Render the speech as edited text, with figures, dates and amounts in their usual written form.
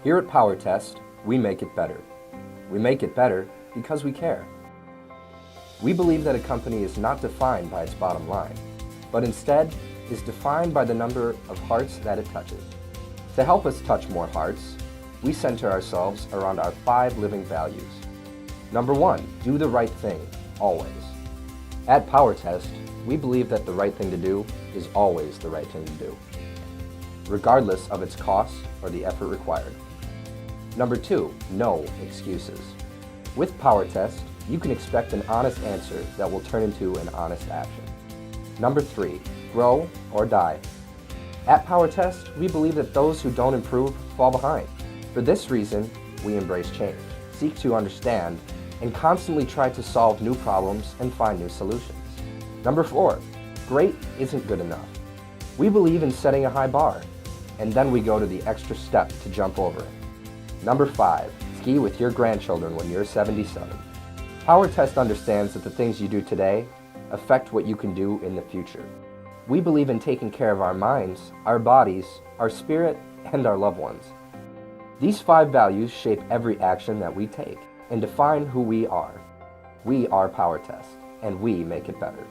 Here at Power Test, we make it better. We make it better because we care. We believe that a company is not defined by its bottom line, but instead is defined by the number of hearts that it touches. To help us touch more hearts, we center ourselves around our 5 living values. Number 1, do the right thing, always. At Power Test, we believe that the right thing to do is always the right thing to do, regardless of its cost or the effort required. Number 2, no excuses. With Power Test, you can expect an honest answer that will turn into an honest action. Number 3, grow or die. At Power Test, we believe that those who don't improve fall behind. For this reason, we embrace change, seek to understand, and constantly try to solve new problems and find new solutions. Number 4, great isn't good enough. We believe in setting a high bar, and then we go to the extra step to jump over it. Number 5, ski with your grandchildren when you're 77. Power Test understands that the things you do today affect what you can do in the future. We believe in taking care of our minds, our bodies, our spirit, and our loved ones. These 5 values shape every action that we take and define who we are. We are Power Test, and we make it better.